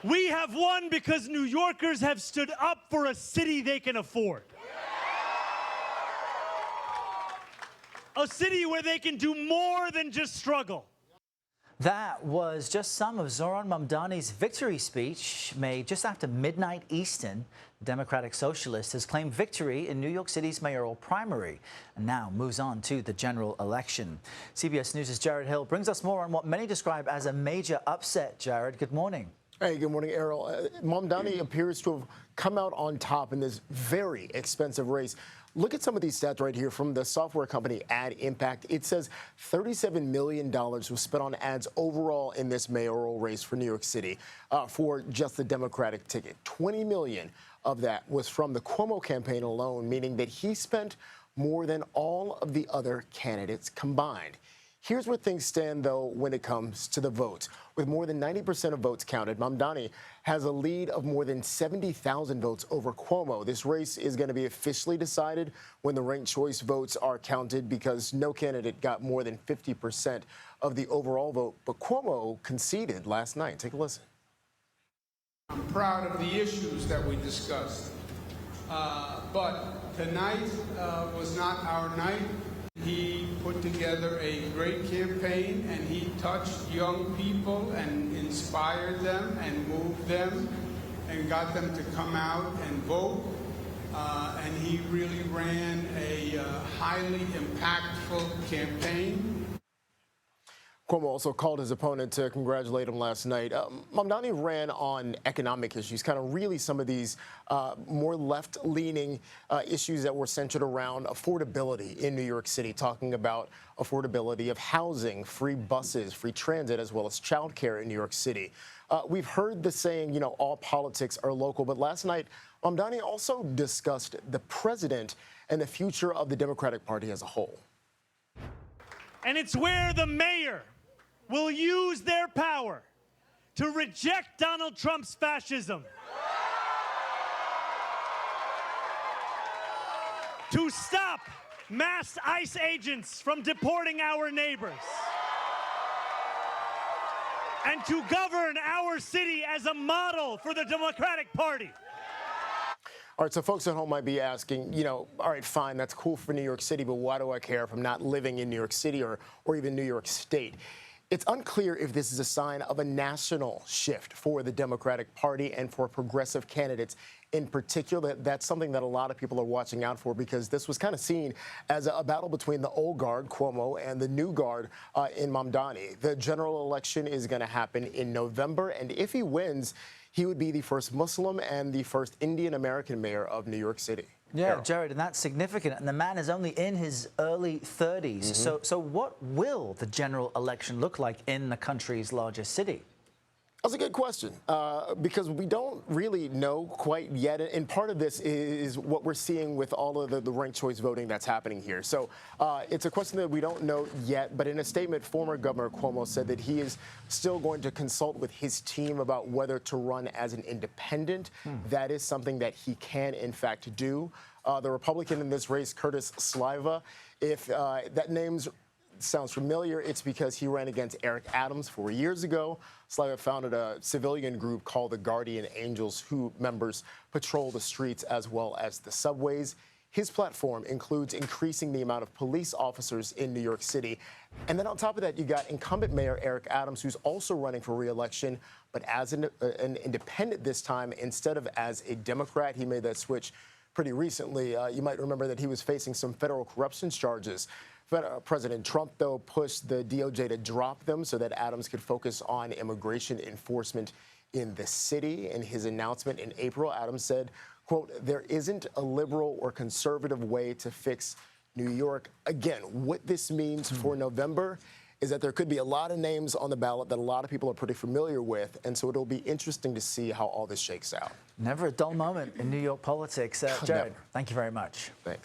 We have won because New Yorkers have stood up for a city they can afford. A city where they can do more than just struggle. That was just some of Zohran Mamdani's victory speech made just after midnight Eastern. The Democratic Socialist has claimed victory in New York City's mayoral primary and now moves on to the general election. CBS News' Jared Hill brings us more on what many describe as a major upset. Jared, good morning. Hey, good morning, Errol. Mamdani appears to have come out on top in this very expensive race. Look at some of these stats right here from the software company Ad Impact. It says $37 million was spent on ads overall in this mayoral race for New York City for just the Democratic ticket. $20 million of that was from the Cuomo campaign alone, meaning that he spent more than all of the other candidates combined. Here's where things stand, though, when it comes to the votes. With more than 90% of votes counted, Mamdani has a lead of more than 70,000 votes over Cuomo. This race is going to be officially decided when the ranked choice votes are counted because no candidate got more than 50% of the overall vote. But Cuomo conceded last night. Take a listen. I'm proud of the issues that we discussed. But tonight was not our night. He put together a great campaign, and he touched young people and inspired them and moved them and got them to come out and vote. And he really ran a highly impactful campaign. Cuomo also called his opponent to congratulate him last night. Mamdani ran on economic issues, kind of really some of these more left-leaning issues that were centered around affordability in New York City, talking about affordability of housing, free buses, free transit, as well as childcare in New York City. We've heard the saying, you know, all politics are local, but last night, Mamdani also discussed the president and the future of the Democratic Party as a whole. And it's where the mayor will use their power to reject Donald Trump's fascism, to stop mass ICE agents from deporting our neighbors, and to govern our city as a model for the Democratic Party. All right, so folks at home might be asking, you know, all right, fine, that's cool for New York City, but why do I care if I'm not living in New York City or even New York State? It's unclear if this is a sign of a national shift for the Democratic Party and for progressive candidates in particular. That's something that a lot of people are watching out for because this was kind of seen as a battle between the old guard, Cuomo, and the new guard in Mamdani. The general election is going to happen in November, and if he wins, he would be the first Muslim and the first Indian-American mayor of New York City. Yeah, Jared, and that's significant. And the man is only in his early 30s. So what will the general election look like in the country's largest city? That's a good question, because we don't really know quite yet. And part of this is what we're seeing with all of the ranked choice voting that's happening here. So it's a question that we don't know yet. But in a statement, former Governor Cuomo said that he is still going to consult with his team about whether to run as an independent. That is something that he can, in fact, do. The Republican in this race, Curtis Sliva, if that name's sounds familiar, it's because he ran against Eric Adams 4 years ago. Sliva founded a civilian group called the Guardian Angels, who members patrol the streets as well as the subways. His platform includes increasing the amount of police officers in New York City. And then on top of that, you got incumbent Mayor Eric Adams, who's also running for re-election, but as an independent this time instead of as a Democrat. He made that switch pretty recently. You might remember that he was facing some federal corruption charges. President Trump, though, pushed the DOJ to drop them so that Adams could focus on immigration enforcement in the city. In his announcement in April, Adams said, quote, "There isn't a liberal or conservative way to fix New York." Again, what this means for November is that there could be a lot of names on the ballot that a lot of people are pretty familiar with, and so it'll be interesting to see how all this shakes out. Never a dull moment in New York politics. Jared, thank you very much. Thanks.